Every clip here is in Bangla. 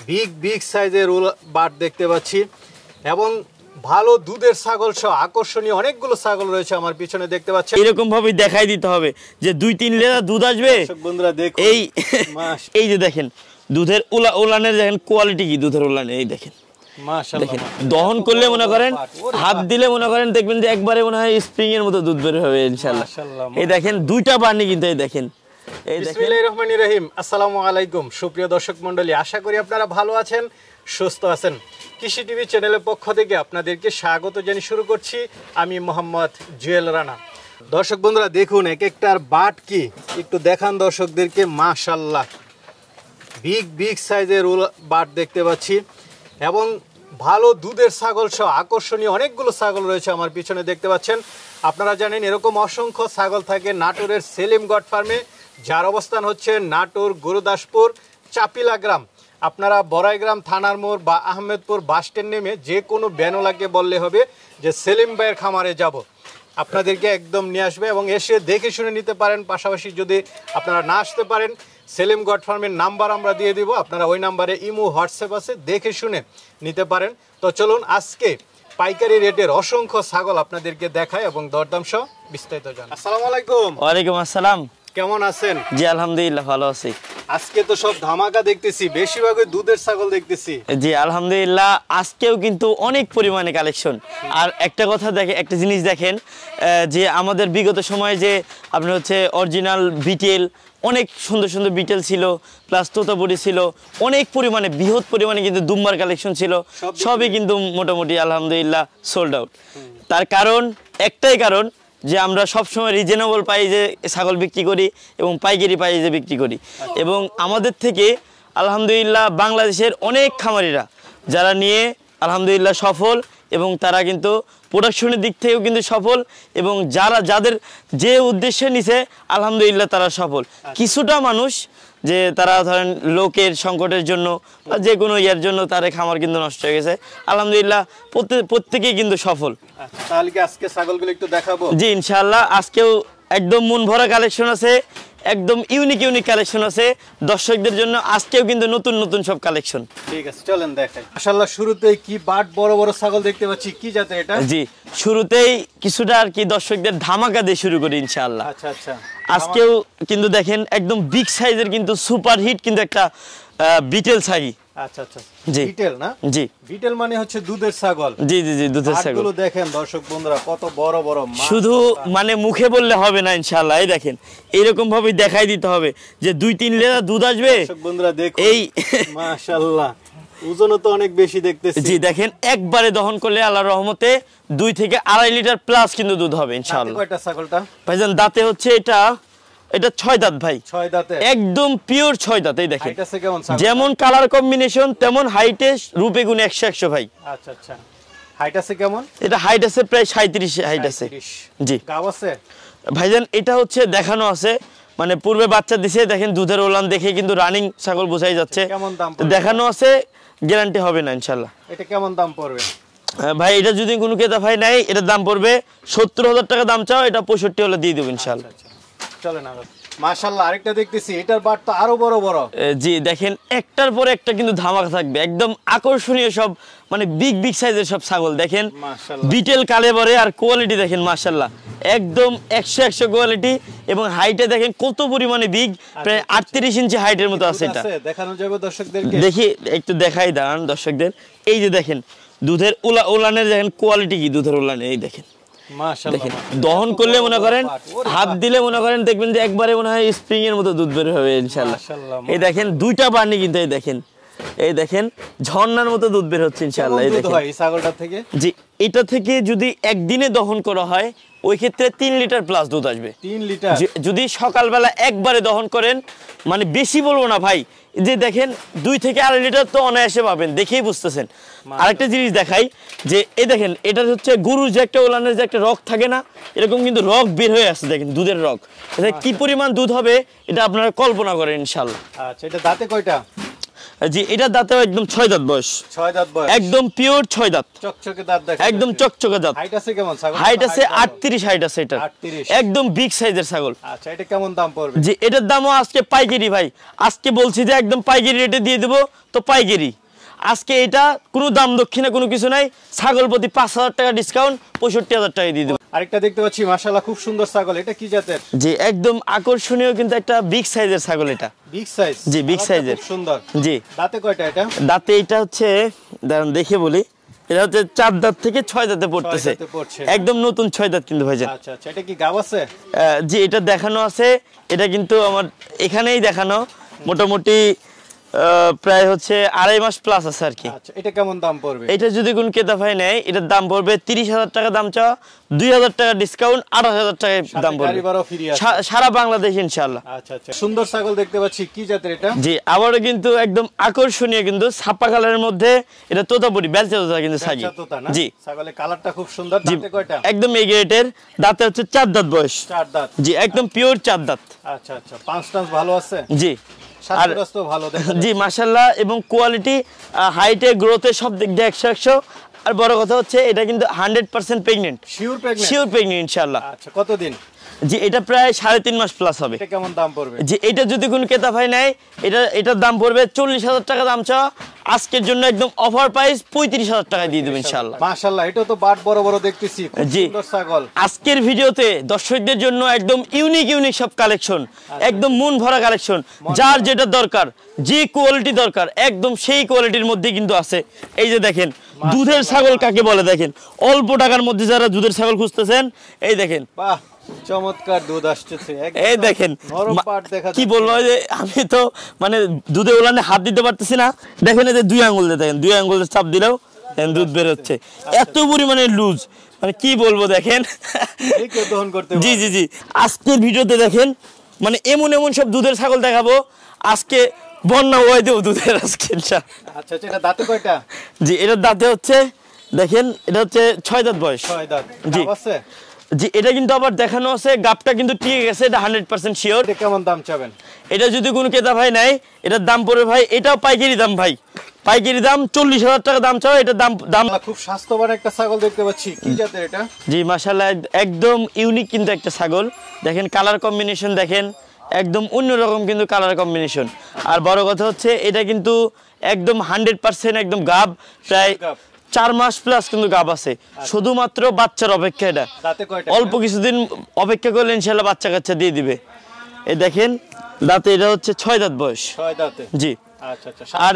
বিগ বিগ সাইজের বাট দেখতে পাচ্ছি এবং ভালো দুধের ছাগল সহ আকর্ষণীয় অনেকগুলো ছাগল রয়েছে আমার পিছনে দেখতে পাচ্ছেন। এরকম ভাবে দেখাই দিতে হবে যে 2-3 লিটার দুধ আসবে। বন্ধুরা দেখুন এই যে দেখেন দুধের উলানের দেখেন কোয়ালিটি কি দুধের উলানের, এই দেখেন মাশাআল্লাহ। দহন করলে মনে করেন হাত দিলে মনে করেন দেখবেন যে একবারে মনে হয় স্প্রিং এর মতো দুধ বের হবে ইনশাআল্লাহ। এই দেখেন দুইটা বানি কিন্তু এই দেখেন। বিসমিল্লাহির রহমানির রহিম। আসসালামু আলাইকুম সুপ্রিয় দর্শক মণ্ডলী, আশা করি আপনারা ভালো আছেন, সুস্থ আছেন। কৃষি টিভি চ্যানেলের পক্ষ থেকে আপনাদেরকে স্বাগত জানিয়ে শুরু করছি আমি মোহাম্মদ জুয়েল রানা। দর্শক বন্ধুরা দেখুন এক একটার বাট কি একটু দেখান দর্শকদেরকে। মাশাআল্লাহ বিগ বিগ সাইজের বাট দেখতে পাচ্ছি এবং ভালো দুধের ছাগল সহ আকর্ষণীয় অনেকগুলো ছাগল রয়েছে আমার পিছনে দেখতে পাচ্ছেন। আপনারা জানেন এরকম অসংখ্য ছাগল থাকে নাটোরের সেলিম গড ফার্মে, যার অবস্থান হচ্ছে নাটোর গুরুদাসপুর চাপিলা গ্রাম। আপনারা বড়াইগ্রাম থানার মোড় বা আহমেদপুর বাস স্ট্যান্ড নেমে যে কোনো ব্যানোলাকে বললে হবে যে সেলিম ভাইয়ের খামারে যাব, আপনাদেরকে একদম নিয়ে আসবে এবং এসে দেখে শুনে নিতে পারেন। পাশাপাশি যদি আপনারা না আসতে পারেন সেলিম গড ফার্মের নাম্বার আমরা দিয়ে দিব, আপনারা ওই নাম্বারে ইমো হোয়াটসঅ্যাপ আছে, দেখে শুনে নিতে পারেন। তো চলুন আজকে পাইকারি রেটের অসংখ্য ছাগল আপনাদেরকে দেখায় এবং দরদাম সহ বিস্তারিত জানাই। আসসালামু আলাইকুম। ওয়ালাইকুম আসসালাম। কেমন আছেন? জি আলহামদুলিল্লাহ ভালো আছি। আজকে তো সব ধামাকা দেখতেছি, বেশিরভাগই দুধের ছাগল দেখতেছি। জি আলহামদুলিল্লাহ আজকেও কিন্তু অনেক পরিমাণে কালেকশন। আর একটা কথা দেখে একটা জিনিস দেখেন যে আমাদের বিগত সময়ে যে আপনার হচ্ছে অরিজিনাল বিটেল অনেক সুন্দর সুন্দর বিটেল ছিল, প্লাস তোতাপুরি ছিল, অনেক পরিমাণে বৃহৎ পরিমাণে কিন্তু দুম্বার কালেকশন ছিল, সবই কিন্তু মোটামুটি আলহামদুলিল্লাহ সোল্ড আউট। তার কারণ একটাই কারণ যে আমরা সবসময় রিজনেবল প্রাইসে ছাগল বিক্রি করি এবং পাইকারি প্রাইসে বিক্রি করি। এবং আমাদের থেকে আলহামদুলিল্লাহ বাংলাদেশের অনেক খামারিরা যারা নিয়ে আলহামদুলিল্লাহ সফল এবং তারা কিন্তু প্রোডাকশনের দিক থেকেও কিন্তু সফল এবং যাদের যে উদ্দেশ্যে নিছে আলহামদুলিল্লাহ তারা সফল। কিছুটা মানুষ যে তারা ধরেন লোকের সংকটের জন্য বা যে কোনো ইয়ার জন্য তার খামার কিন্তু নষ্ট হয়ে গেছে, আলহামদুলিল্লাহ প্রত্যেকেই কিন্তু সফল। তাহলে কি আজকে ছাগলগুলো একটু দেখাবো? জি ইনশাআল্লাহ আজকেও একদম মন ভরা কালেকশন আছে, একদম ইউনিক কালেকশন আছে দর্শকদের জন্য। আজকেও কিন্তু নতুন নতুন সব কালেকশন। ঠিক আছে চলেন দেখাই। মাশাআল্লাহ শুরুতেই কি বাট বড় বড় ছাগল দেখতে পাচ্ছি, কি জাতের এটা? জি শুরুতেই কিছুটা আর কি দর্শকদের ধামাকা দিয়ে শুরু করি ইনশাআল্লাহ। আচ্ছা আচ্ছা। আজকেও কিন্তু দেখেন একদম বিগ সাইজের কিন্তু সুপার হিট কিন্তু একটা বিটেল ছাগি। আচ্ছা আচ্ছা বিটেল না? জি বিটেল মানে হচ্ছে দুধের ছাগল। জি জি জি দুধের ছাগল। বাটগুলো দেখেন দর্শক বন্ধুরা কত বড় বড়, শুধু মানে মুখে বললে হবে না ইনশাআল্লাহ। এই দেখেন এরকম ভাবে দেখাই দিতে হবে যে 2-3 লিটার দুধ আসবে। দর্শক বন্ধুরা দেখুন এই মাশাআল্লাহ ওজনও তো অনেক বেশি দেখতেছি। জি দেখেন একবারে দহন করলে আল্লাহর রহমতে 2 থেকে 2.5 লিটার প্লাস কিন্তু দুধ হবে ইনশাআল্লাহ। কয়টা ছাগলটা ভাইজান? দাঁতে হচ্ছে এটা 6 দাঁত ভাই। 6 দাঁতে একদম পিওর 6 দাঁত। এই দেখেন এটা কেমন ছাগল? যেমন কালার কম্বিনেশন তেমন হাইটে রূপে গুণে 100 ভাই। আচ্ছা আচ্ছা। হাইট আছে কেমন? এটা হাইট আছে প্রায় 37 হাইট আছে। জি গাব আছে ভাইজান? এটা হচ্ছে দেখানো আছে মানে পূর্বে বাচ্চা দিছে, দেখেন দুধের ওলান দেখে কিন্তু রানিং ছাগল বোঝাই যাচ্ছে। কেমন দাম দেখানো আছে, গ্যারান্টি হবে না ইনশাআল্লাহ। এটা কেমন দাম পড়বে ভাই? এটা যদি কোনো ক্রেতা ভাই নাই এটার দাম পড়বে 70,000 টাকা দাম চাও, এটা 65 হলে দিয়ে দেবো ইনশাআল্লাহ। চলে না মাশাআল্লাহ। আরেকটা দেখতেছি এটার বাট তো আরো বড় বড়। জি দেখেন একটার পরে একটা কিন্তু ধামাকা থাকবে, একদম আকর্ষণীয় সব মানে বিগ বিগ সাইজের সব ছাগল দেখেন। বিটেল কালেবরে আর কোয়ালিটি দেখেন মাশাআল্লাহ একদম 100 কোয়ালিটি এবং হাইটে দেখেন কত পরিমাণে বিগ, প্রায় 38 ইঞ্চি হাইটের মতো আছে। এটা দেখানো যাবে দর্শকদেরকে? দেখি একটু দেখাই দাঁড়ান দর্শকদের। এই যে দেখেন দুধের উলানের দেখেন কোয়ালিটি কি দুধের উলানের, এই দেখেন মাশাআল্লাহ। দহন করলে মনে করেন হাত দিলে মনে করেন দেখবেন যে একবারে মনে হয় স্প্রিং এর মতো দুধ বের হবে ইনশাআল্লাহ। এই দেখেন দুইটা বানি কিন্তু এই দেখেন ঝর্ণার মতো দুধ বের হচ্ছে ইনশাআল্লাহ। এই দেখেন এই ছাগলটা থেকে জি এটা থেকে যদি একদিনে দহন করা হয় ওই ক্ষেত্রে 3 লিটার প্লাস দুধ আসবে। 3 লিটার যদি সকালবেলা একবারে দহন করেন, মানে বেশি বলবো না ভাই, যে দেখেন 2 থেকে 2.5 লিটার তো অনায়াসে পাবেন, দেখেই বুঝতেছেন। আরেকটা জিনিস দেখাই যে এই দেখেন এটা হচ্ছে গরুর যে একটা ওলানের যে একটা রগ থাকে না, এরকম কিন্তু রগ বের হয়ে আসছে দেখেন দুধের রগ। এটা কি পরিমাণ দুধ হবে এটা আপনারা কল্পনা করেন ইনশাআল্লাহ। আচ্ছা এটা দাঁতে কয়টা? জি এটা দাঁতেও একদম 6 দাঁত বয়স। 6 দাঁত বয়স, একদম পিওর 6 দাঁত, চকচকে দাঁত দেখেন, একদম চকচকে দাঁত। হাইট আছে কেমন ছাগল? হাইট আছে 38 হাইট আছে এটা, 38। একদম বিগ সাইজের ছাগল। আচ্ছা, এটা কেমন দাম পড়বে? জি এটার দামও আজকে পাইকারি ভাই, আজকে বলছি যে একদম পাইকারি রেটে দিয়ে দেবো, তো পাইকারি আজকে এটা কোনো দাম দক্ষিণে কোনো কিছু নাই, ছাগল প্রতি 5000 টাকা ডিসকাউন্ট, 65,000 টাকা দিয়ে দেবো। আরেকটা দেখতে পাচ্ছি মাশাআল্লাহ খুব সুন্দর ছাগল, এটা কি জাতের? জি একদম আকর্ষণীয় কিন্তু একটা বিগ সাইজের ছাগল এটা। Big size? জি বিগ সাইজের, খুব সুন্দর। জি দাঁতে কয়টা এটা? দাঁতে এটা হচ্ছে দাঁড়ান দেখে বলি, এটা হচ্ছে 4 দাঁত থেকে 6 দাঁতে পড়তেছে, একদম নতুন 6 দাঁত কিন্তু ভাইজান। আচ্ছা আচ্ছা, এটা কি গাব আছে? জি এটা দেখানো আছে, এটা কিন্তু আমার এখানেই দেখানো, মোটামুটি প্রায় হচ্ছে 2.5 মাস প্লাস আছে আর কি। আচ্ছা, এটা কেমন দাম পড়বে? এটা যদি কোন ক্রেতা ভাই নেয়, এটার দাম পড়বে 30,000 টাকা দাম চাওয়া, 2,000 টাকা ডিসকাউন্ট, 28,000 টাকা দাম পড়বে, সারা বাংলাদেশ ইনশাআল্লাহ। আচ্ছা আচ্ছা, সুন্দর ছাগল দেখতে পাচ্ছি, কি জাতের এটা? জি আবারও কিন্তু একদম আকর্ষণীয়, কিন্তু ছাপা কালারের মধ্যে, এটা তোতাপুরি বেলচা তোতা কিন্তু ছাগি। জি ছাগলের কালারটা খুব সুন্দর। দাঁতে কয়টা? একদম এই গ্রেডের, দাঁতে হচ্ছে 4 দাঁত বয়স। 4 দাঁত? জি একদম পিওর 4 দাঁত। আচ্ছা আচ্ছা, পাঁচ টান্স ভালো আছে? জি আর ভালো জি মাশাআল্লাহ, এবং কোয়ালিটি, হাইটে, গ্রোথে সব দিক দিয়ে 100। আর বড় কথা হচ্ছে এটা কিন্তু 100% pregnant, sure pregnant? Sure pregnant ইনশাআল্লাহ। আচ্ছা, কতদিন? জি এটা প্রায় 3.5 মাস প্লাস হবে। এটা কেমন দাম পড়বে? জি এটা যদি কোন ক্রেতা ভাই নেয়, এটার দাম পড়বে 40,000 টাকা দাম চাওয়া, আজকের জন্য একদম অফার প্রাইস 35,000 টাকা দিয়ে দেব ইনশাআল্লাহ। মাশাআল্লাহ, এটা তো বাট বড় বড় দেখতেছি, খুব সুন্দর ছাগল। আজকের ভিডিওতে দর্শকদের জন্য একদম ইউনিক সব কালেকশন, একদম মন ভরা কালেকশন, যার যেটা দরকার, যে কোয়ালিটি দরকার একদম সেই কোয়ালিটির মধ্যে কিন্তু আছে। এই যে দেখেন দুধের ছাগল কাকে বলে, দেখেন অল্প টাকার মধ্যে যারা দুধের ছাগল খুঁজতেছেন, এই দেখেন বাহ চমৎকার দুধ আসছে, এই দেখেন নরম পাট দেখা যাচ্ছে। কি বলবো যে আমি তো মানে দুধে ওলানে হাত দিতে পারতেছি না, দেখেন এই যে 2 আঙ্গুল দিয়ে, দেখেন 2 আঙ্গুল চাপ দিলেও দুধ বের হচ্ছে, এত পরিমাণে লুজ, মানে কি বলবো দেখেন। জি জি জি, আজকের ভিডিওতে দেখেন মানে এমন সব দুধের ছাগল দেখাবো, আজকে বন্যা হয়ে দেবো দুধের আজকে। আচ্ছা আচ্ছা, এটা দাঁতে কয়টা? জি এটার দাঁতে হচ্ছে দেখেন, এটা হচ্ছে 6 দাঁত বয়স। 6 দাঁত? জি আছে? জি এটা কিন্তু আবার দেখানো আছে, গাবটা কিন্তু ঠিক আছে, এটা 100% শিওর। এটা কেমন দাম চাবেন? এটা যদি কোনো ক্রেতা ভাই নেয়, এটার দাম পড়বে ভাই, এটাও পাইকারি দাম ভাই, পাইকারি দাম 40,000 টাকা দাম চাও। এটার দাম খুব স্বাস্থ্যবান একটা ছাগল দেখতে পাচ্ছি, কি জাতের এটা? জি মাশাআল্লাহ, একদম ইউনিক কিন্তু একটা ছাগল, দেখেন কালার কম্বিনেশন দেখেন, একদম অন্যরকম কিন্তু কালার কম্বিনেশন। আর বড় কথা হচ্ছে এটা কিন্তু একদম 100% একদম গাব, প্রায় 4 মাস প্লাস কিন্তু গাব আছে, শুধুমাত্র বাচ্চার অপেক্ষা। এটা অল্প কিছুদিন অপেক্ষা করলে ইনশাআল্লাহ বাচ্চা কাচ্চা দিয়ে দিবে। এই দেখেন দাঁতে, এটা হচ্ছে 6 দাঁত বয়স। 6 দাঁতে? জি। আচ্ছা আচ্ছা, আর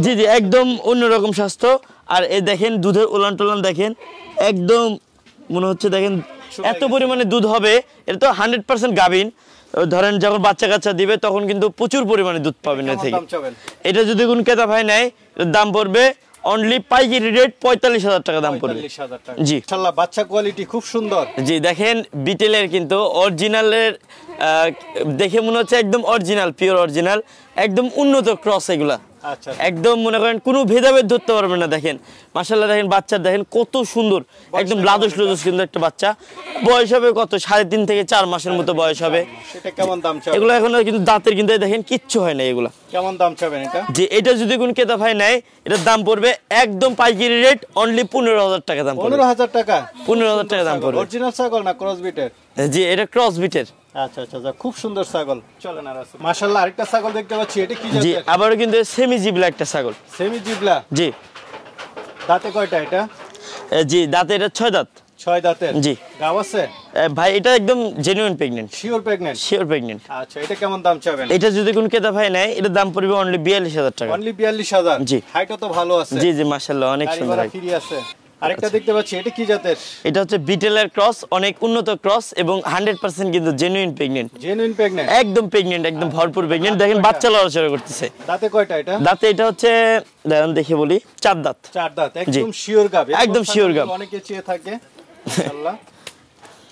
জি জি একদম অন্যরকম স্বাস্থ্য। আর এই দেখেন দুধের উলান টলান দেখেন, একদম মনে হচ্ছে দেখেন এত পরিমাণে দুধ হবে, এটা তো 100% গাভীন, ধরেন যখন বাচ্চা কাচ্চা দিবে তখন কিন্তু প্রচুর পরিমাণে দুধ পাবেন এর থেকে। এটা যদি কোন ক্রেতা ভাই নেয়, এর দাম পড়বে অনলি পাইকারি রেট 45,000 টাকা দাম পড়বে। জি মাশাআল্লাহ, বাচ্চা কোয়ালিটি খুব সুন্দর। জি দেখেন বিটেলের কিন্তু অরিজিনালের, দেখে মনে হচ্ছে একদম অরিজিনাল, পিওর অরিজিনাল, একদম উন্নত ক্রস এগুলা। আচ্ছা, একদম মনে করেন কোনো ভেদাভেদ ধরতে পারবেন না। দেখেন মাশাআল্লাহ, দেখেন বাচ্চা দেখেন কত সুন্দর, একদম লাদুস লুদুস কিন্তু একটা বাচ্চা। বয়স হবে কত, 3.5 থেকে 4 মাসের মতো বয়স হবে। সেটা কেমন দাম চাবেন? এগুলো এখনো কিন্তু দাঁতের কিন্তু দেখেন কিচ্ছু হয় না এগুলা। কেমন দাম চাবেন এটা? যে এটা যদি কোন ক্রেতা ভাই নেয়, এটার দাম পড়বে একদম পাইকারি রেট অনলি 15,000 টাকা দাম পড়বে। 15,000 টাকা? 15,000 টাকা দাম পড়বে। অরিজিনাল ছাগল না ক্রস বিটের? জি এটা ক্রস বিটের। আচ্ছা আচ্ছা, খুব সুন্দর ছাগল। চলেন আর আছে মাশাআল্লাহ, আরেকটা ছাগল দেখতে পাচ্ছি, এটা কি জাতের? জি আবারও কিন্তু সেমি জিবলা একটা ছাগল। সেমি জিবলা? জি। দাঁতে কয়টা এটা? জি দাঁতে এটা 6 দাঁত। 6 দাঁতের? জি। গাব আছে? ভাই এটা একদম genuine pregnant. Sure pregnant? Sure pregnant. আচ্ছা, এটা কেমন দাম চাবেন? এটা যদি কোন ক্রেতা ভাই নেয়, এটার দাম পড়বে অনলি 42,000 টাকা। অনলি 42,000? জি। হাইটও তো ভালো আছে? জি জি মাশাআল্লাহ, অনেক সুন্দর। ফ্রি আছে। আরেকটা দেখতে পাচ্ছি, এটা কি জাতের? এটা হচ্ছে বিটেলের ক্রস, অনেক উন্নত ক্রস এবং 100% কিন্তু জেনুইন প্রেগন্যান্ট। Genuine pregnant? একদম প্রেগন্যান্ট, একদম ভরপুর প্রেগন্যান্ট। দেখেন বাচ্চা লড়াচড়া করতেছে। দাঁতে কয়টা এটা? দাঁতে এটা হচ্ছে দেখেন দেখে বলি 4 দাঁত। 4 দাঁত? একদম শিওর গাব? একদম শিওর গাব। অনেকে চেয়ে থাকে মাশাআল্লাহ।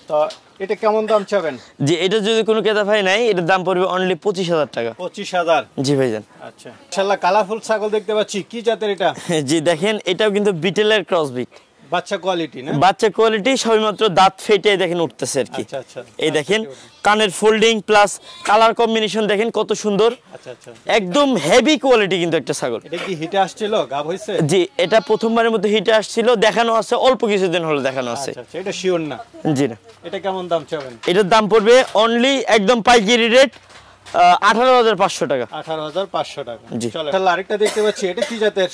তো এটা কেমন দাম চাবেন? জি এটা যদি কোনো ক্রেতা ভাই নাই, এটার দাম পড়বে অনলি 25,000 টাকা। 25,000? জি ভাইজান। আচ্ছা মাশাআল্লাহ, কালারফুল ছাগল দেখতে পাচ্ছি, কি জাতের এটা? জি দেখেন এটাও কিন্তু বিটেলের ক্রস বিট। বাচ্চা কোয়ালিটি না? বাচ্চা কোয়ালিটি, সবেমাত্র দাঁত ফেটে দেখেন উঠতেছে আর কি। আচ্ছা আচ্ছা, এই দেখেন কানের ফোল্ডিং প্লাস কালার কম্বিনেশন দেখেন কত সুন্দর। আচ্ছা আচ্ছা, একদম হেভি কোয়ালিটি কিন্তু একটা ছাগল। এটা কি হিটে আসছিল, গাব হইছে? জি, এটা প্রথমবারের মধ্যে হিটে আসছিল, দেখানো আছে অল্প কিছুদিন হলো দেখানো আছে। আচ্ছা আচ্ছা, এটা শিওর না? জি না। এটা কেমন দাম চাবেন? এটার দাম পড়বে অনলি একদম পাইকারি রেট 18,500 টাকা। 18,500 টাকা। জি। চলো তাহলে আরেকটা দেখতে পাচ্ছি, এটা কি জাতের?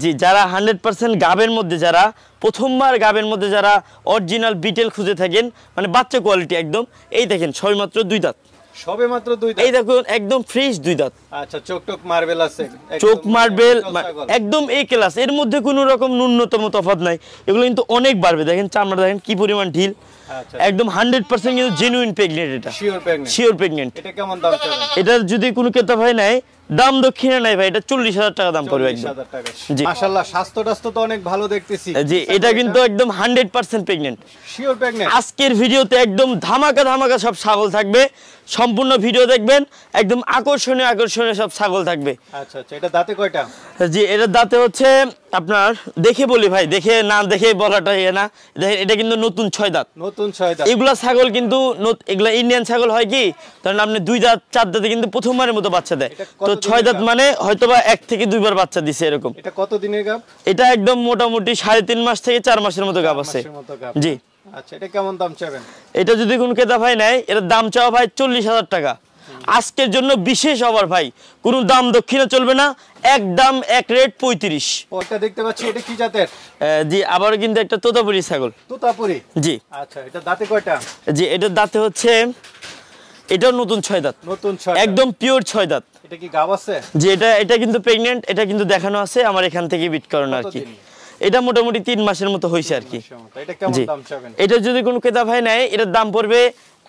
জি, যারা 100% গাবের মধ্যে, যারা প্রথমবার গাবের মধ্যে যারা অরিজিনাল বিটেল খুঁজে থাকেন, মানে বাচ্চা কোয়ালিটি একদম, এই দেখেন সবেমাত্র 2 দাঁত। সবে মাত্র 2 দাঁত? এই দেখুন একদম ফ্রেশ 2 দাঁত। আচ্ছা, চোখ টোক মার্বেল আছে? চোখ মার্বেল একদম এই ক্লাস, এর মধ্যে কোনো রকম ন্যূনতম তফাৎ নাই। এগুলো কিন্তু অনেক বাড়বে, দেখেন চামড়া দেখেন কি পরিমাণ ঢিল। আচ্ছা, একদম 100% কিন্তু জেনুইন প্রেগনেন্ট, এটা শিওর প্রেগন্যান্ট? Sure pregnant. এটা কেমন দাম চাবেন? এটার যদি কোনো ক্রেতা ভাই নাই, দাম দক্ষিণে নাই ভাই, এটা 40,000 টাকা দাম পড়বে একদম। 40,000 টাকা। জি। মাশাআল্লাহ, স্বাস্থ্য তো অনেক ভালো দেখতেছি। জি, এটা কিন্তু একদম 100% প্রেগনেন্ট। Sure pregnant? আজকের ভিডিওতে একদম ধামাকা ধামাকা সব ছাগল থাকবে, সম্পূর্ণ ভিডিও দেখবেন, একদম আকর্ষণীয় আকর্ষণীয় সব ছাগল থাকবে। আচ্ছা আচ্ছা, এটা দাঁতে কয়টা? জি, এটার দাঁতে হচ্ছে আপনার, দেখে বলি ভাই, দেখে না দেখে বলাটা ইয়ে না, দেখেন এটা কিন্তু নতুন 6 দাঁত। নতুন 6 দাঁত? এগুলা ছাগল কিন্তু এগুলা ইন্ডিয়ান ছাগল হয় কি, কারণ আপনি 2 দাঁত 4 দাঁতে কিন্তু প্রথমবারের মতো বাচ্চা দেয়। এটা তো কতদিনের 6 দাঁত গাব? মানে হয়তোবা 1 থেকে 2 বার বাচ্চা দিছে এরকম। এটা কত দিনের গাব? এটা একদম মোটামুটি 3.5 মাস থেকে 4 মাসের মতো গাব আছে। মাসের মতো গাব? জি। আচ্ছা, এটা কেমন দাম চাবেন? এটা যদি কোনো ক্রেতা ভাই নেয়, এটার দাম চাওয়া ভাই 40,000 টাকা। আজকের জন্য বিশেষ অফার ভাই, কোনো দাম দক্ষিণে চলবে না, একদম এক রেট 35। ওটা দেখতে পাচ্ছি, এটা কি জাতের? জি, আবারও কিন্তু একটা তোতাপুরি ছাগল। তোতাপুরি? জি। আচ্ছা, এটা দাঁতে কয়টা? জি, এটার দাঁতে হচ্ছে, এটাও নতুন 6 দাঁত, নতুন 6? একদম পিওর 6 দাঁত। এটা কি গাব আছে? জি, এটা কিন্তু প্রেগনেন্ট, এটা কিন্তু দেখানো আছে আমার এখান থেকে বিট করানো আর কি। কতদিন? এটা মোটামুটি 3 মাসের মতো হয়েছে আর কি। এটা কেমন জি। দাম চাবেন? এটা যদি কোনো ক্রেতা ভাই নেয়, এটার দাম পড়বে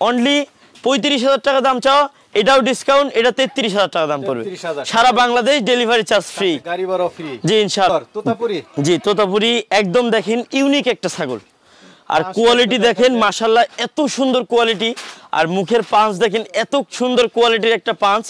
অনলি 35,000 টাকা দাম চাও, এটাও ডিসকাউন্ট, এটা 33,000 টাকা দাম পড়বে। 33,000 সারা বাংলাদেশ ডেলিভারি চার্জ ফ্রি। গাড়ি ভাড়া ফ্রি? জি, ইনশাআল্লাহ। তোতাপুরি? জি, তোতাপুরি একদম দেখেন ইউনিক একটা ছাগল, আর পাঁচটা কোয়ালিটি তো দেখেন দেখেন। মাশাআল্লাহ, এত সুন্দর কোয়ালিটি, আর মুখের পাঁচ দেখেন এত সুন্দর কোয়ালিটির একটা পাঁচ,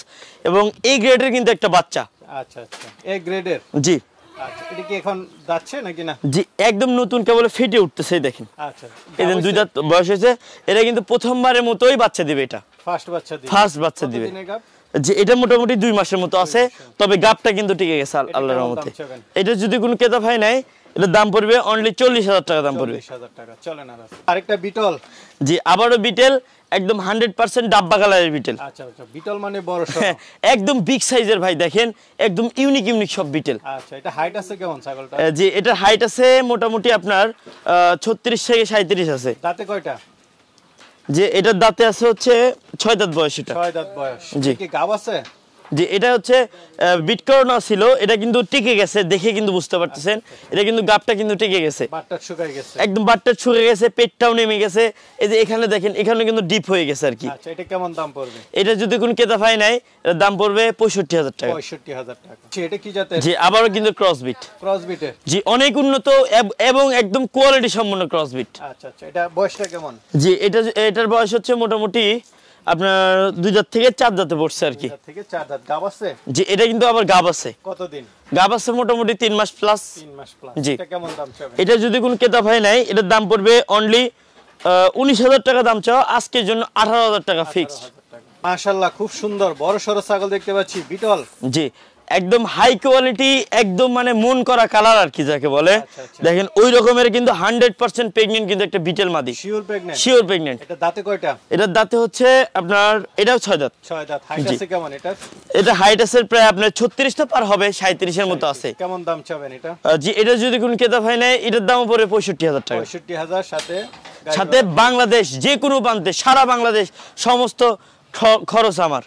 এবং এই গ্রেডের কিন্তু একটা বাচ্চা। আচ্ছা আচ্ছা, এ গ্রেডের? জি। আচ্ছা, এটা কি এখন যাচ্ছে নাকি না? জি, একদম নতুন, কেবল ফেটে উঠতেছে দেখেন। আচ্ছা, এই দেন 2 দাঁত বয়স হয়েছে, এটা কিন্তু প্রথমবারের মতোই বাচ্চা দিবে, এটা ফার্স্ট বাচ্চা দিবে? ফার্স্ট বাচ্চা দিবে। কতদিনের গাব? যে এটা মোটামুটি 2 মাসের মতো আছে, তবে গাবটা কিন্তু টিকে গেছে আল্লাহর কেমন রহমতে। দাম চাবেন? এটা যদি কোনো ক্রেতা ভাই নাই, এটার দাম পড়বে অনলি 40,000 টাকা দাম পড়বে। 40,000 টাকা। চলেন আর আছে। আরেকটা বিটল? জি, আবারও বিটেল, একদম 100% ডাব্বা কালারের বিটেল। আচ্ছা আচ্ছা, বিটল মানে বড় সড়ো? একদম বিগ সাইজের ভাই, দেখেন একদম ইউনিক সব বিটেল। আচ্ছা, এটা হাইট আছে কেমন ছাগলটা? জি, এটার হাইট আছে মোটামুটি আপনার 36 থেকে 37 আছে। দাঁতে কয়টা? যে এটার দাঁতে আছে হচ্ছে 6 দাঁত বয়স এটা। 6 দাঁত বয়স? জি। কি গাব আছে? যে এটা হচ্ছে বিট করানো ছিল, এটা কিন্তু টিকে গেছে, দেখে কিন্তু বুঝতে পারতেছেন, এটা কিন্তু গাবটা কিন্তু টিকে গেছে, বাটটা শুকায় গেছে? একদম বাটটা ছুঁয়ে গেছে, পেটটাও নেমে গেছে, এই যে এখানে দেখেন, এখানে কিন্তু ডিপ হয়ে গেছে আর কি। আচ্ছা, এটা কেমন দাম পড়বে? এটা যদি কোনো ক্রেতা ভাই নাই, এর দাম পড়বে 65,000 টাকা। 65,000 টাকা। এটা কি জাতের? জি, আবারও কিন্তু ক্রস বিট। ক্রস বিটের? জি, অনেক উন্নত এবং একদম কোয়ালিটি সম্পন্ন ক্রস বিট। আচ্ছা আচ্ছা, এটা বয়সটা কেমন? জি, এটার বয়স হচ্ছে মোটামুটি আপনার 2 দাঁত থেকে 4 দাঁতে পড়ছে আর কি। 2 থেকে 4 দাঁত। গাব আছে? জি, এটা কিন্তু আবার গাব আছে। কতদিন? গাব আছে মোটামুটি 3 মাস প্লাস। 3 মাস প্লাস? জি। এটা কেমন দাম চাবেন? এটা যদি কোনো ক্রেতা ভাই নাই, এটার দাম পড়বে অনলি 19,000 টাকা দাম চাও, আজকের জন্য 18,000 টাকা ফিক্সড। 18,000 টাকা। মাশাআল্লাহ, খুব সুন্দর বড় সরো ছাগল দেখতে পাচ্ছি, বিটল? জি, একদম হাই কোয়ালিটি, একদম মানে মন করা কালার আর কি যাকে বলে। আচ্ছা, আচ্ছা। দেখেন ওই রকমের কিন্তু 100% প্রেগনেন্ট কিন্তু একটা বিটেল মাদি। Sure pregnant? Sure pregnant. এটা দাঁতে কয়টা? এটার দাঁতে হচ্ছে আপনার, এটাও 6 দাঁত। 6 দাঁত। হাইট জি। আছে কেমন এটা? এটা হাইট আছে প্রায় আপনার 36 টা পার হবে, 37 এর মতো আছে। কেমন দাম চাবেন এটা? জি, এটা যদি কোনো ক্রেতা ভাই নেয়, এটার দাম পড়বে 65,000 টাকা। 65,000 সাথে গাড়ি সাথে ভাড়া? বাংলাদেশ যে কোনো প্রান্তে, সারা বাংলাদেশ সমস্ত খরচ আমার।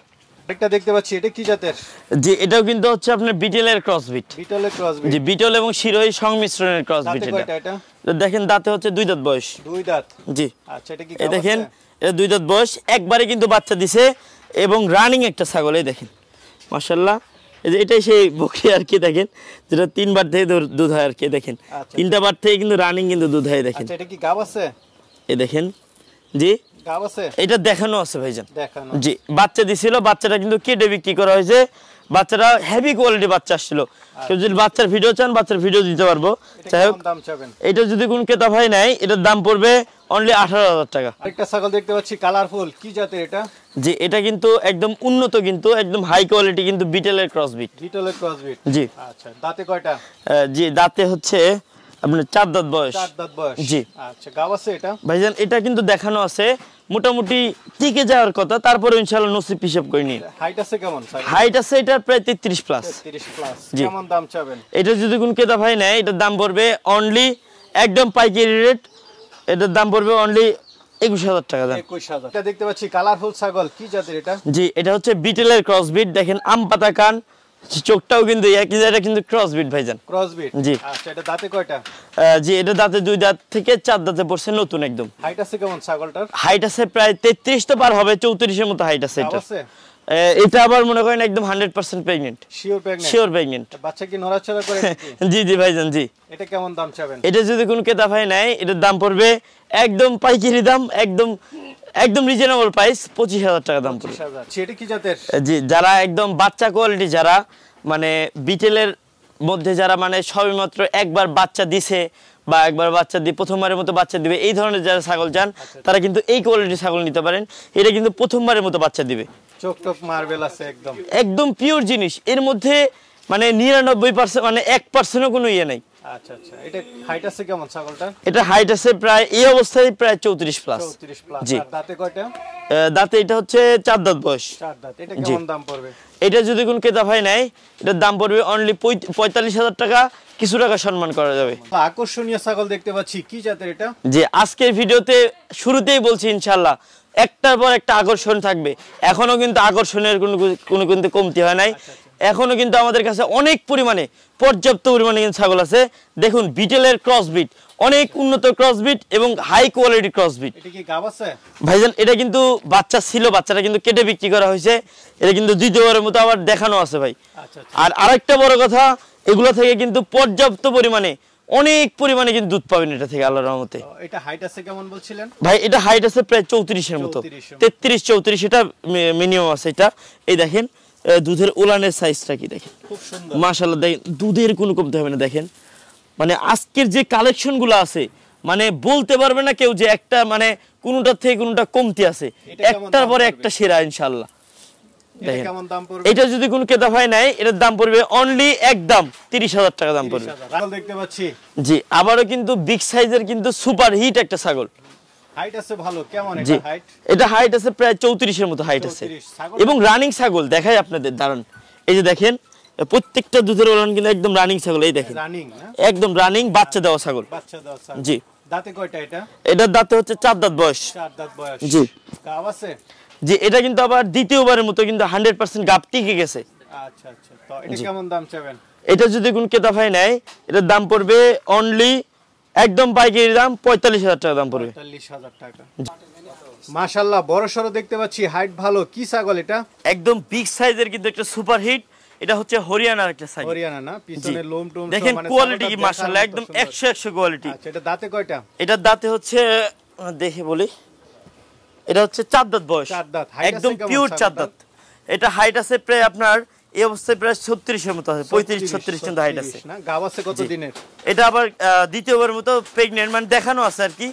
একটা দেখতে পাচ্ছি, এটা কি জাতের? জি, এটাও কিন্তু হচ্ছে আপনার বিটেলের ক্রস বিট। বিটলের ক্রস বিট? জি, বিটল এবং শিরোহী সংমিশ্রণের ক্রস বিট দাঁতে কয়টা এটা? এটা। দেখেন দাঁতে হচ্ছে 2 দাঁত বয়স। 2 দাঁত? জি। আচ্ছা, এটা কি এই গাব দেখেন, আছে? এটা 2 দাঁত বয়স, একবারে কিন্তু বাচ্চা দিছে, এবং রানিং একটা ছাগল। এই দেখেন মাশাআল্লাহ, এই যে এটাই সেই বকরি আর কি, দেখেন যেটা 3 বার থেকে দুধ হয় আর কি, দেখেন আচ্ছা। 3টা বার থেকে কিন্তু রানিং কিন্তু দুধ হয়, দেখেন। আচ্ছা, এটা কি গাব আছে? এই দেখেন, জি গাব আছে? এটা দেখানো আছে ভাইজান। দেখানো? জি, বাচ্চা দিছিল, বাচ্চাটা কিন্তু কেটে বিক্রি করা হয়েছে, বাচ্চারা হেভি কোয়ালিটি বাচ্চা আসছিল। কেউ যদি বাচ্চার ভিডিও চান বাচ্চার ভিডিও দিতে পারবো। যাই হোক এটা যদি কোন ক্রেতা ভাই নাই এটার দাম পড়বে অনলি 18,000 টাকা। আরেকটা ছাগল দেখতে পাচ্ছি কালারফুল, কি জাতের এটা? জি এটা কিন্তু একদম উন্নত, কিন্তু একদম হাই কোয়ালিটি, কিন্তু বিটেলের ক্রসবিট। বিটলের ক্রসবিট। জি আচ্ছা, দাঁতে কয়টা? জি দাঁতে হচ্ছে আপনার 4 দাঁত বয়স। 4 দাঁত বয়স। জি আচ্ছা, গাব আছে এটা? ভাইজান এটা কিন্তু দেখানো আছে মোটামুটি টিকে যাওয়ার কথা, তারপরে ইনশাআল্লাহ নসিব হিসাব করে নিন। হাইট আছে কেমন? হাইট আছে এটা প্রায় 33 প্লাস। 33 প্লাস। জি। কেমন দাম চাবেন? এটা যদি কোন ক্রেতা ভাই নেয় এটার দাম পড়বে অনলি একদম পাইকারি রেট, এটার দাম পড়বে অনলি 21,000 টাকা দাম। 21,000। এটা দেখতে পাচ্ছি কালারফুল ছাগল, কি জাতের এটা? জি এটা হচ্ছে বিটেলের ক্রসবিট। দেখেন আম পাতা কান, চোখটাও কিন্তু একই, এটা কিন্তু ক্রসবিট ভাইজান। ক্রসবিট। জি। আচ্ছা, এটা দাঁতে কয়টা? জি এটা দাঁতে 2 দাঁত থেকে 4 দাঁতে পড়ছে, নতুন একদম। হাইট আছে কেমন ছাগলটার? হাইট আছে প্রায় 33 তো পার হবে, 34 এর মতো হাইট আছে গাব এটা। আছে? এটা আবার মনে করেন একদম 100% pregnant. Sure pregnant? Sure pregnant. বাচ্চা কি নড়াচড়া করে নাকি? জি জি ভাইজান জি। এটা কেমন দাম চাবেন? এটা যদি কোন ক্রেতা ভাই নেয় এটার দাম পড়বে একদম পাইকারি দাম, একদম একদম রিজনেবল প্রাইস, 25,000 টাকা দাম পড়বে। 25,000। সেটা কি জাতের? জি যারা একদম বাচ্চা কোয়ালিটি, যারা মানে বিটেলের মধ্যে যারা মানে সবেমাত্র একবার বাচ্চা দিছে বা একবার বাচ্চা দিয়ে প্রথমবারের মতো বাচ্চা দিবে, এই ধরনের যারা ছাগল চান তারা কিন্তু এই কোয়ালিটির ছাগল নিতে পারেন। এটা কিন্তু প্রথমবারের মতো বাচ্চা দিবে, চোখ টোক মার্বেল আছে একদম, একদম পিওর জিনিস। এর মধ্যে মানে 99% মানে 1%ও কোনো ইয়ে নাই। আচ্ছা আচ্ছা, এটা হাইট আছে কেমন ছাগলটা? এটা হাইট আছে প্রায় এই অবস্থায় প্রায় 34 প্লাস। 34 প্লাস। জি। আর দাঁতে কয়টা? দাঁতে এটা হচ্ছে 4 দাঁত বয়স। 4 দাঁত। এটা কেমন দাম পড়বে? এটা যদি কোন ক্রেতা ভাই নেয় এটার দাম পড়বে অনলি 45,000 টাকা, কিছু টাকা সম্মান করা যাবে। আকর্ষণীয় ছাগল দেখতে পাচ্ছি, কি জাতের এটা? যে আজকের ভিডিওতে শুরুতেই বলছি ইনশাআল্লাহ একটার পর একটা আকর্ষণ থাকবে। এখনো কিন্তু আকর্ষণের কোনো কিন্তু কমতি হয় নাই। এখনো কিন্তু আমাদের কাছে অনেক পরিমাণে পর্যাপ্ত পরিমাণে কিন্তু ছাগল আছে। দেখুন বিটেলের ক্রসবিট, অনেক উন্নত ক্রসবিট এবং হাই কোয়ালিটি ক্রসবিট। এটা কি গাব আছে? ভাইজান এটা কিন্তু বাচ্চা ছিল, বাচ্চাটা কিন্তু কেটে বিক্রি করা হয়েছে। এটা কিন্তু দ্বিতীয়বারের মতো আবার দেখানো আছে ভাই। আচ্ছা আচ্ছা। আর আরেকটা বড় কথা, এগুলো থেকে কিন্তু পর্যাপ্ত পরিমাণে অনেক পরিমাণে কিন্তু দুধ পাবেন এটা থেকে আল্লাহর রহমতে। এটা হাইট আছে কেমন বলছিলেন? ভাই এটা হাইট আছে প্রায় 34 এর মতো, 33 34 এটা মিনিমাম আছে এটা। এই দেখেন দুধের উলানের সাইজটা কি দেখেন, খুব সুন্দর মাশাআল্লাহ। দেখেন দুধের কোনো কমতে হবে না। দেখেন মানে আজকের যে কালেকশনগুলো আছে মানে বলতে পারবে না কেউ যে একটা মানে কোনোটার থেকে কোনোটা কমতি আছে, একটার পরে একটা সেরা ইনশাআল্লাহ। এটা কেমন দাম পড়বে? এটা যদি কোনো ক্রেতা ভাই নাই এটার দাম পড়বে অনলি একদম 30,000 টাকা দাম পড়বে। ছাগল দেখতে পাচ্ছি। জি আবারও কিন্তু বিগ সাইজের কিন্তু সুপার হিট একটা ছাগল। হাইট আছে ভালো, কেমন জি এটা হাইট? এটা হাইট আছে প্রায় 34 এর মতো হাইট আছে 34 এবং রানিং ছাগল দেখাই আপনাদের দারুন। এই যে দেখেন প্রত্যেকটা দুধের ওলান কিন্তু একদম রানিং ছাগল। এই দেখেন রানিং না, একদম রানিং বাচ্চা দেওয়া ছাগল। বাচ্চা দেওয়া ছাগল। জি দাঁতে কয়টা এটা? এটার দাঁতে হচ্ছে 4 দাঁত বয়স। 4 দাঁত বয়স। জি গাব আছে? জি এটা কিন্তু আবার দ্বিতীয়বারের মতো কিন্তু 100% গাব টিকে গেছে। আচ্ছা আচ্ছা, তো এটা কেমন দাম চাবেন? এটা যদি কোন ক্রেতা ভাই নেয় এটার দাম পড়বে অনলি একদম পাইকারি দাম 45,000 টাকা দাম পড়বে। 45,000 টাকা। মাশাআল্লাহ, বড় সরো দেখতে পাচ্ছি, হাইট ভালো। কি ছাগল এটা? একদম বিগ সাইজের কিন্তু একটা সুপার হিট। এটা হচ্ছে হরিয়ানার একটা ছাগল। হরিয়ানা না, পিছনে লোম টোম দেখেন কোয়ালিটি কি মাশাআল্লাহ, একদম 100 কোয়ালিটি। আচ্ছা, এটা দাঁতে কয়টা? এটার দাঁতে হচ্ছে দেখে বলি, এটা হচ্ছে 4 দাঁত বয়স, 4 দাঁত। হাইট একদম আছে কেমন পিওর 4 ছাগলটার? দাঁত। এটা হাইট আছে প্রায় আপনার এই অবস্থায় প্রায় 36 এর মতো আছে, 35-36 কিন্তু হাইট আছে। না, গাব আছে কত দিনের? এটা আবার দ্বিতীয়বার মতো প্রেগন্যান্ট মানে দেখানো আছে আর কি।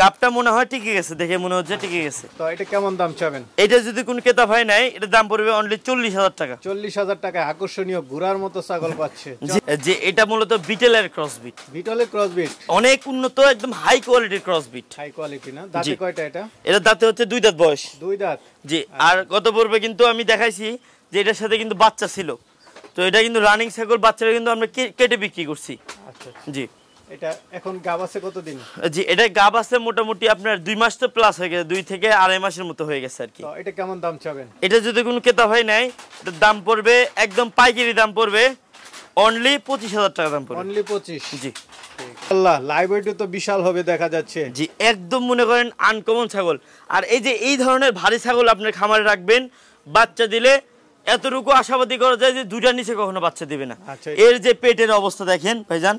গাবটা মনে হয় টিকে গেছে, দেখে মনে হচ্ছে টিকে গেছে। তো এটা কেমন দাম চাবেন? এটা যদি কোন ক্রেতা ভাই নাই এটার দাম পড়বে অনলি 40,000 টাকা। 40,000 টাকায় আকর্ষণীয় ঘোড়ার মতো ছাগল পাচ্ছে। যে এটা মূলত বিটেলের ক্রসবিট, বিটলে ক্রসবিট, অনেক উন্নত একদম হাই কোয়ালিটির ক্রসবিট। হাই কোয়ালিটি না। দাঁতে কয়টা এটা? এটা দাঁতে হচ্ছে 2 দাঁত বয়স। 2 দাঁত। জি আর কত পড়বে কিন্তু আমি দেখাইছি যে এটার সাথে কিন্তু বাচ্চা ছিল, তো এটা কিন্তু রানিং ছাগল, বাচ্চারা কিন্তু আমরা কেটে বিক্রি করছি। আচ্ছা, জি এটা এখন গাব আছে কতদিন? জি এটা গাব আছে মোটামুটি আপনার 2 মাস তো প্লাস হয়ে গেছে, 2 থেকে 2.5 মাসের মতো হয়ে গেছে আর কি। তো এটা কেমন দাম চাবেন? এটা যদি কোনো ক্রেতা ভাই নেয় এটার দাম পড়বে একদম পাইকারি দাম পড়বে অনলি 25,000 টাকা দাম পড়বে। অনলি 25? জি আল্লাহ, লাইভ ওয়েট তো বিশাল হবে দেখা যাচ্ছে। জি একদম মনে করেন আনকমন ছাগল। আর এই যে এই ধরনের ভারী ছাগল আপনার খামারে রাখবেন, বাচ্চা দিলে এতটুকু আশাবাদী করা যায় যে 2টার নিচে কখনো বাচ্চা দিবে না। আচ্ছা, এর যে পেটের অবস্থা দেখেন ভাইজান,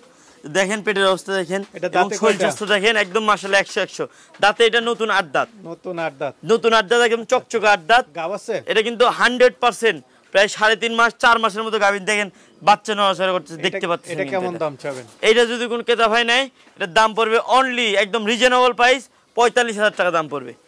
দেখেন পেটের অবস্থা দেখেন, এবং শরীর স্বাস্থ্য দেখেন একদম মাশাআল্লাহ 100 দাঁতে এটা নতুন 8 দাঁত। নতুন 8 দাঁত। নতুন 8 দাঁত একদম চকচকে 8 দাঁত। গাব আছে? এটা কিন্তু 100% প্রায় 3.5 মাস 4 মাসের মতো গাভীর দেখেন বাচ্চা নড়াচড়া করতেছে, দেখতে পাচ্ছেন। এটা কেমন দাম চাবেন? এইটা যদি কোন ক্রেতা ভাই নেয় এটার দাম পড়বে অনলি একদম রিজনেবল প্রাইস 45,000 টাকা দাম পড়বে।